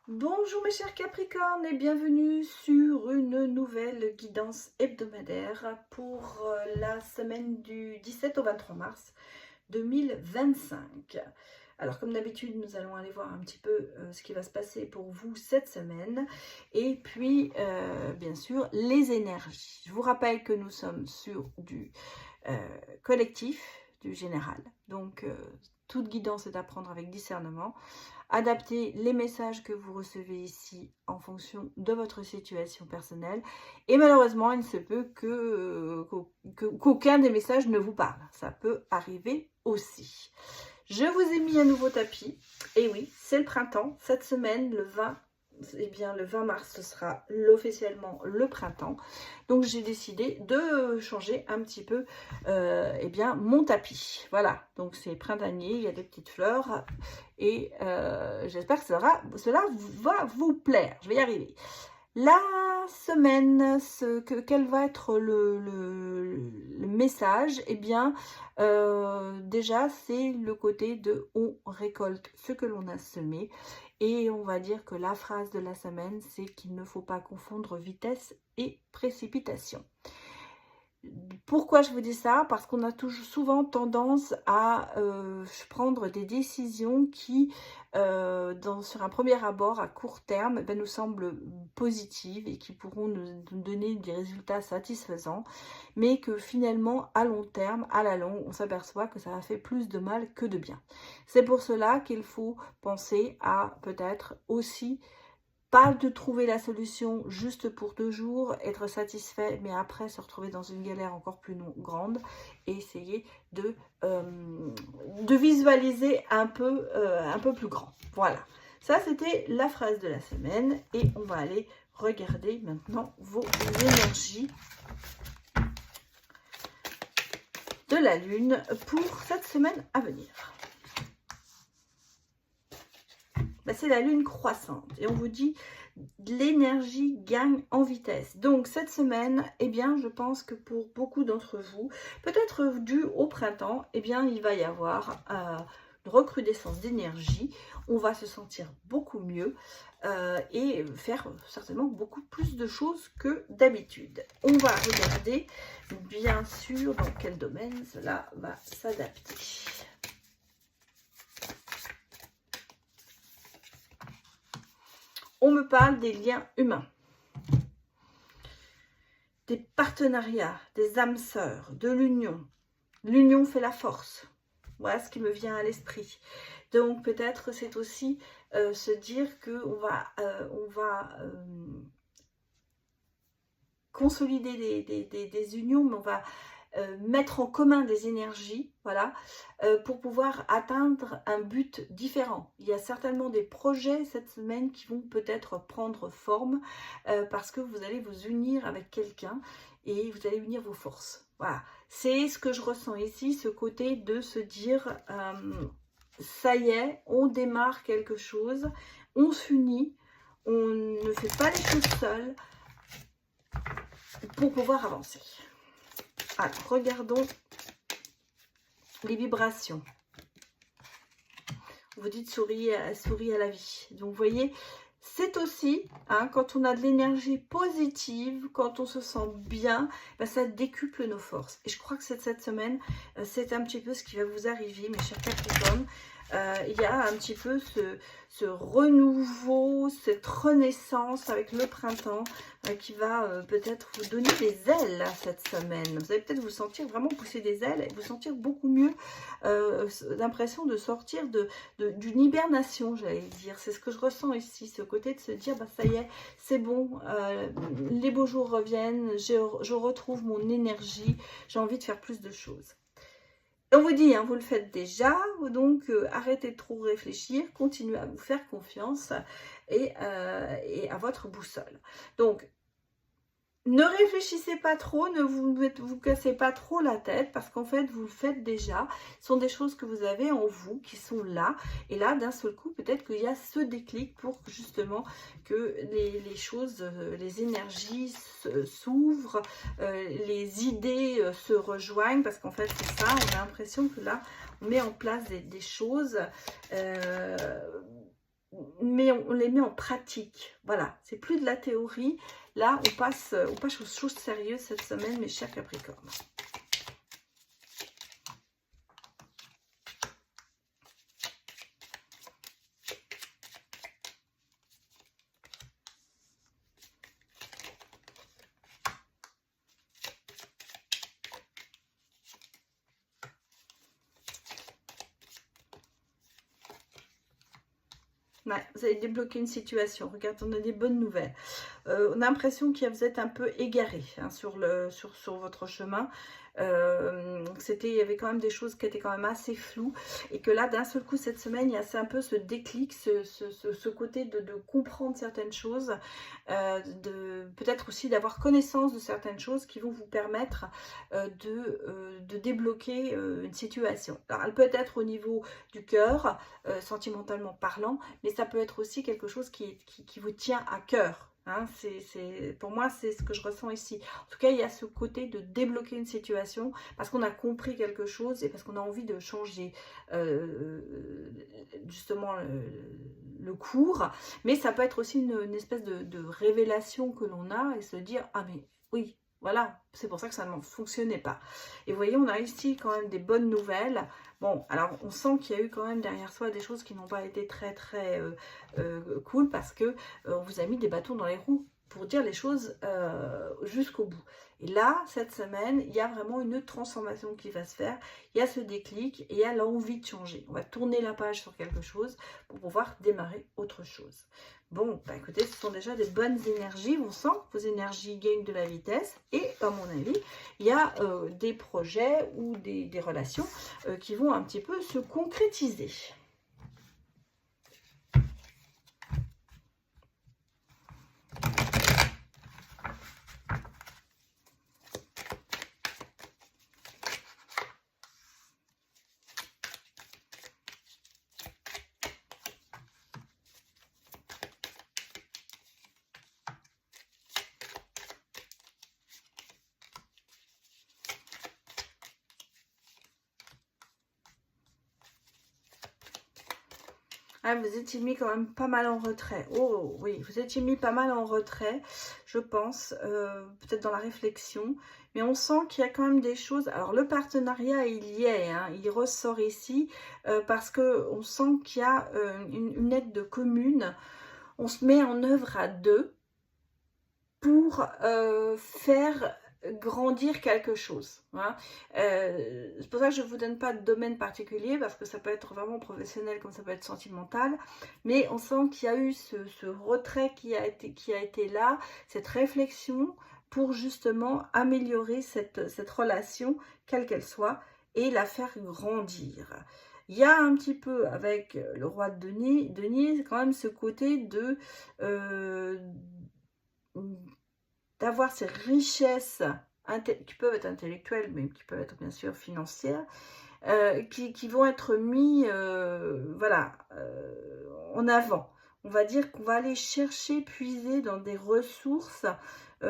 Bonjour mes chers Capricornes et bienvenue sur une nouvelle guidance hebdomadaire pour la semaine du 17 au 23 mars 2025. Alors comme d'habitude, nous allons aller voir un petit peu ce qui va se passer pour vous cette semaine et puis bien sûr les énergies. Je vous rappelle que nous sommes sur du collectif, du général. Donc toute guidance est à prendre avec discernement. Adaptez les messages que vous recevez ici en fonction de votre situation personnelle. Et malheureusement, il se peut qu'aucun des messages ne vous parle. Ça peut arriver aussi. Je vous ai mis un nouveau tapis. Et oui, c'est le printemps. Cette semaine, le 20 mars, ce sera officiellement le printemps. Donc, j'ai décidé de changer un petit peu mon tapis. Voilà, donc c'est printanier, il y a des petites fleurs. Et j'espère que cela va vous plaire. Je vais y arriver. La semaine, quel va être le message? Eh bien, déjà, c'est le côté de on récolte ce que l'on a semé. Et on va dire que la phrase de la semaine, c'est qu'il ne faut pas confondre vitesse et précipitation. Pourquoi je vous dis ça? Parce qu'on a souvent tendance à prendre des décisions qui, sur un premier abord, à court terme, nous semblent positives et qui pourront nous donner des résultats satisfaisants, mais que finalement, à long terme, à la longue, on s'aperçoit que ça a fait plus de mal que de bien. C'est pour cela qu'il faut penser à peut-être aussi pas de trouver la solution juste pour 2 jours, être satisfait, mais après se retrouver dans une galère encore plus grande et essayer de visualiser un peu plus grand. Voilà, ça c'était la phrase de la semaine et on va aller regarder maintenant vos énergies de la Lune pour cette semaine à venir. C'est la lune croissante et on vous dit l'énergie gagne en vitesse. Donc cette semaine, eh bien je pense que pour beaucoup d'entre vous, peut-être dû au printemps, eh bien il va y avoir une recrudescence d'énergie. On va se sentir beaucoup mieux et faire certainement beaucoup plus de choses que d'habitude. On va regarder bien sûr dans quel domaine cela va s'adapter. On me parle des liens humains, des partenariats, des âmes sœurs, de l'union. L'union fait la force. Voilà ce qui me vient à l'esprit. Donc peut-être c'est aussi se dire qu'on va consolider des unions, mais on va mettre en commun des énergies, voilà, pour pouvoir atteindre un but différent. Il y a certainement des projets cette semaine qui vont peut-être prendre forme parce que vous allez vous unir avec quelqu'un et vous allez unir vos forces. Voilà, c'est ce que je ressens ici, ce côté de se dire ça y est, on démarre quelque chose, on s'unit, on ne fait pas les choses seuls pour pouvoir avancer. Alors, regardons les vibrations. Vous dites souris à la vie. Donc, vous voyez, c'est aussi, quand on a de l'énergie positive, quand on se sent bien, ça décuple nos forces. Et je crois que cette semaine, c'est un petit peu ce qui va vous arriver, mes chers Capricornes. Il y a un petit peu ce renouveau, cette renaissance avec le printemps qui va peut-être vous donner des ailes cette semaine. Vous allez peut-être vous sentir vraiment pousser des ailes et vous sentir beaucoup mieux, l'impression de sortir d'une hibernation, j'allais dire. C'est ce que je ressens ici, ce côté de se dire, ça y est, c'est bon, les beaux jours reviennent, je retrouve mon énergie, j'ai envie de faire plus de choses. On vous dit, vous le faites déjà, donc arrêtez de trop réfléchir, continuez à vous faire confiance et à votre boussole. Donc, ne réfléchissez pas trop, ne vous cassez pas trop la tête parce qu'en fait, vous le faites déjà. Ce sont des choses que vous avez en vous qui sont là. Et là, d'un seul coup, peut-être qu'il y a ce déclic pour justement que les choses, les énergies s'ouvrent, les idées se rejoignent. Parce qu'en fait, c'est ça, on a l'impression que là, on met en place des choses mais on les met en pratique. Voilà, c'est plus de la théorie. Là, on passe aux choses sérieuses cette semaine, mes chers Capricornes. Ouais, vous avez débloqué une situation. Regarde, on a des bonnes nouvelles. On a l'impression que vous êtes un peu égaré hein, sur votre chemin. Il y avait quand même des choses qui étaient quand même assez floues. Et que là, d'un seul coup, cette semaine, il y a un peu ce déclic, ce côté de comprendre certaines choses. Peut-être aussi d'avoir connaissance de certaines choses qui vont vous permettre de débloquer une situation. Alors, elle peut être au niveau du cœur, sentimentalement parlant, mais ça peut être aussi quelque chose qui vous tient à cœur. Hein, pour moi, c'est ce que je ressens ici. En tout cas, il y a ce côté de débloquer une situation parce qu'on a compris quelque chose et parce qu'on a envie de changer justement le cours. Mais ça peut être aussi une espèce de révélation que l'on a et se dire « Ah mais oui, voilà, c'est pour ça que ça ne fonctionnait pas. » Et vous voyez, on a ici quand même des bonnes nouvelles. Bon, alors on sent qu'il y a eu quand même derrière soi des choses qui n'ont pas été très cool parce que on vous a mis des bâtons dans les roues pour dire les choses jusqu'au bout. Et là, cette semaine, il y a vraiment une transformation qui va se faire. Il y a ce déclic et il y a l'envie de changer. On va tourner la page sur quelque chose pour pouvoir démarrer autre chose. Bon, bah écoutez, ce sont déjà des bonnes énergies. On sent que vos énergies gagnent de la vitesse. Et à mon avis, il y a des projets ou des relations qui vont un petit peu se concrétiser. Ah, vous étiez mis quand même pas mal en retrait. Oh oui, vous étiez mis pas mal en retrait, je pense, peut-être dans la réflexion. Mais on sent qu'il y a quand même des choses. Alors le partenariat, il y est, hein, il ressort ici parce qu'on sent qu'il y a une aide commune. On se met en œuvre à deux pour faire grandir quelque chose. Hein. C'est pour ça que je ne vous donne pas de domaine particulier, parce que ça peut être vraiment professionnel comme ça peut être sentimental, mais on sent qu'il y a eu ce retrait qui a été là, cette réflexion pour justement améliorer cette relation, quelle qu'elle soit, et la faire grandir. Il y a un petit peu, avec le roi de Denier, quand même ce côté de d'avoir ces richesses qui peuvent être intellectuelles, mais qui peuvent être bien sûr financières, qui vont être mis voilà, en avant. On va dire qu'on va aller chercher, puiser dans des ressources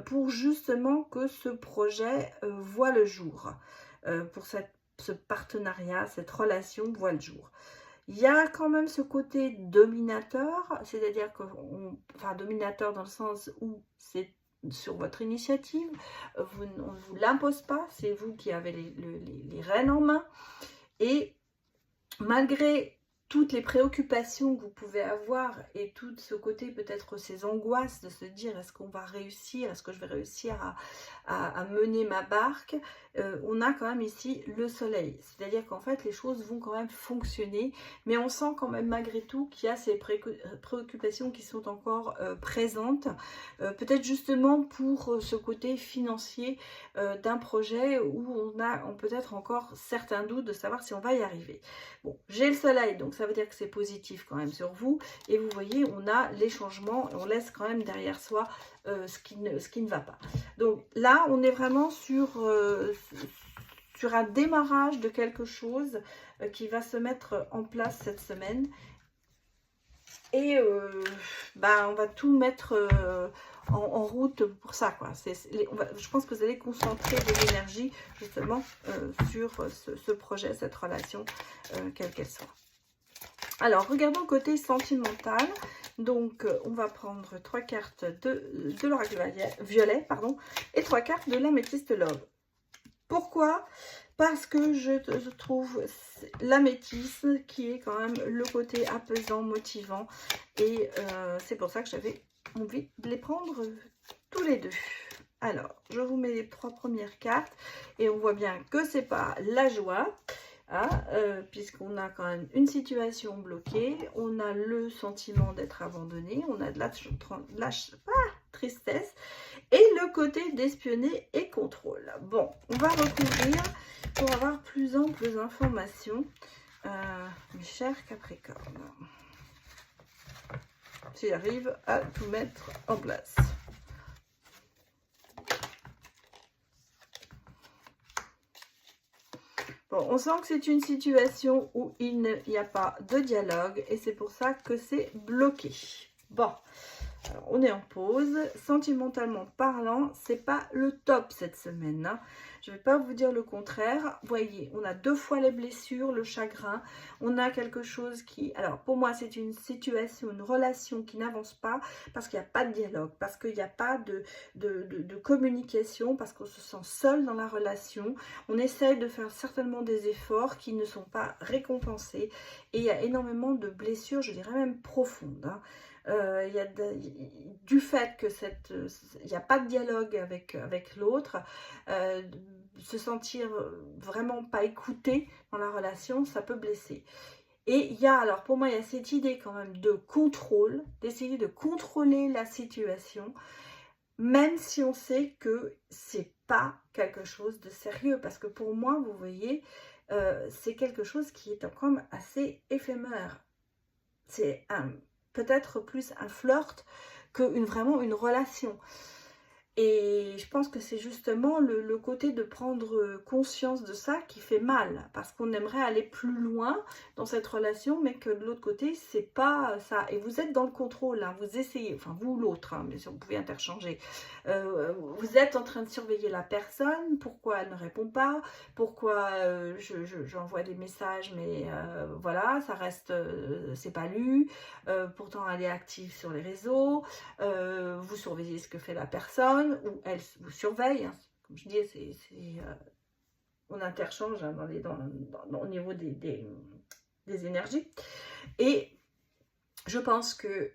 pour justement que ce projet voit le jour, pour ce partenariat, cette relation voit le jour. Il y a quand même ce côté dominateur, c'est-à-dire enfin dominateur dans le sens où c'est sur votre initiative, on ne vous l'impose pas, c'est vous qui avez les rênes en main. Et malgré toutes les préoccupations que vous pouvez avoir et tout ce côté, peut-être ces angoisses de se dire est-ce qu'on va réussir, est-ce que je vais réussir à mener ma barque, on a quand même ici le soleil. C'est-à-dire qu'en fait les choses vont quand même fonctionner, mais on sent quand même malgré tout qu'il y a ces préoccupations qui sont encore présentes, peut-être justement pour ce côté financier d'un projet où on peut-être encore certains doutes de savoir si on va y arriver. Bon, j'ai le soleil, donc ça veut dire que c'est positif quand même sur vous. Et vous voyez, on a les changements, on laisse quand même derrière soi ce qui ne va pas. Donc là, on est vraiment sur un démarrage de quelque chose qui va se mettre en place cette semaine. Et on va tout mettre en route pour ça, quoi. Je pense que vous allez concentrer de l'énergie justement sur ce projet, cette relation, quelle qu'elle soit. Alors, regardons côté sentimental. Donc, on va prendre 3 cartes de l'oracle violet, pardon, et 3 cartes de l'améthyste love. Pourquoi? Parce que je trouve l'améthyste qui est quand même le côté apaisant, motivant. Et c'est pour ça que j'avais envie de les prendre tous les deux. Alors, je vous mets les 3 premières cartes. Et on voit bien que c'est pas la joie. Hein, puisqu'on a quand même une situation bloquée, on a le sentiment d'être abandonné, on a de la tristesse et le côté d'espionner et contrôle. Bon, on va recouvrir pour avoir plus amples informations, mes chers Capricornes. Si j'arrive à tout mettre en place. Bon, on sent que c'est une situation où il n'y a pas de dialogue et c'est pour ça que c'est bloqué. Bon, alors on est en pause. Sentimentalement parlant, c'est pas le top cette semaine, hein. Je ne vais pas vous dire le contraire. Vous voyez, on a 2 fois les blessures, le chagrin. On a quelque chose qui... Alors, pour moi, c'est une situation, une relation qui n'avance pas parce qu'il n'y a pas de dialogue, parce qu'il n'y a pas de communication, parce qu'on se sent seul dans la relation. On essaye de faire certainement des efforts qui ne sont pas récompensés. Et il y a énormément de blessures, je dirais même profondes, hein. Il y a du fait que il n'y a pas de dialogue avec l'autre, se sentir vraiment pas écouté dans la relation, ça peut blesser. Et il y a, alors pour moi, il y a cette idée quand même de contrôle, d'essayer de contrôler la situation, même si on sait que c'est pas quelque chose de sérieux. Parce que pour moi, vous voyez, c'est quelque chose qui est quand même assez éphémère. C'est peut-être plus un flirt que vraiment une relation. Et je pense que c'est justement le côté de prendre conscience de ça qui fait mal. Parce qu'on aimerait aller plus loin dans cette relation, mais que de l'autre côté, c'est pas ça. Et vous êtes dans le contrôle, hein, vous essayez, enfin vous l'autre, hein, mais si vous pouvez interchanger. Vous êtes en train de surveiller la personne, pourquoi elle ne répond pas, pourquoi j'envoie des messages, mais voilà, ça reste, c'est pas lu. Pourtant, elle est active sur les réseaux, vous surveillez ce que fait la personne, ou elle vous surveille, hein. Comme je dis, on interchange, hein, au niveau des énergies. Et je pense que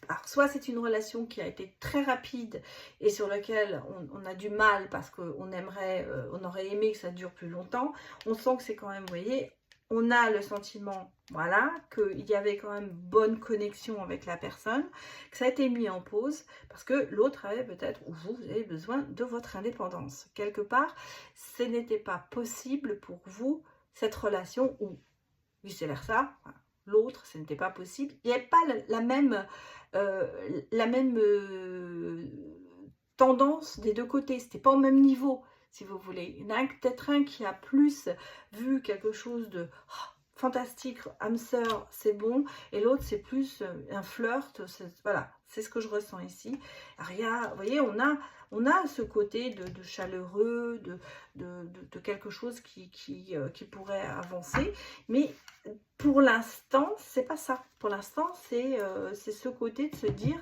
alors, soit c'est une relation qui a été très rapide et sur laquelle on a du mal parce qu'on aimerait, on aurait aimé que ça dure plus longtemps. On sent que c'est quand même, vous voyez, on a le sentiment, voilà, qu'il y avait quand même bonne connexion avec la personne, que ça a été mis en pause parce que l'autre avait peut-être, ou vous avez besoin de votre indépendance. Quelque part, ce n'était pas possible pour vous, cette relation, ou vice-versa, l'autre, ce n'était pas possible. Il n'y avait pas la même tendance des deux côtés, c'était pas au même niveau. Si vous voulez, il y en a peut-être un qui a plus vu quelque chose de fantastique, âme sœur, c'est bon, et l'autre c'est plus un flirt, voilà, c'est ce que je ressens ici. Alors, vous voyez, on a ce côté de chaleureux, de quelque chose qui pourrait avancer, mais pour l'instant, c'est pas ça. Pour l'instant, c'est ce côté de se dire,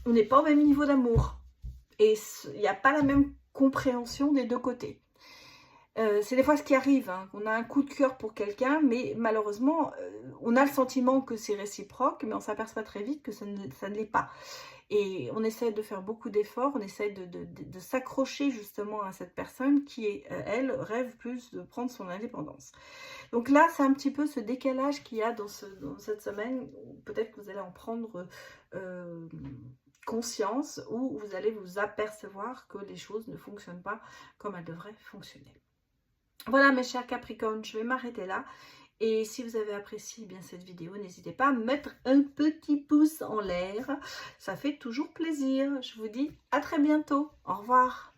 on n'est pas au même niveau d'amour, et il n'y a pas la même compréhension des deux côtés. C'est des fois ce qui arrive, hein. On a un coup de cœur pour quelqu'un, mais malheureusement, on a le sentiment que c'est réciproque, mais on s'aperçoit très vite que ça ne l'est pas. Et on essaie de faire beaucoup d'efforts, on essaie de s'accrocher justement à cette personne qui, elle, rêve plus de prendre son indépendance. Donc là, c'est un petit peu ce décalage qu'il y a dans cette semaine. Peut-être que vous allez en prendre conscience, ou vous allez vous apercevoir que les choses ne fonctionnent pas comme elles devraient fonctionner. Voilà mes chers Capricornes, je vais m'arrêter là. Et si vous avez apprécié bien cette vidéo, n'hésitez pas à mettre un petit pouce en l'air. Ça fait toujours plaisir. Je vous dis à très bientôt. Au revoir.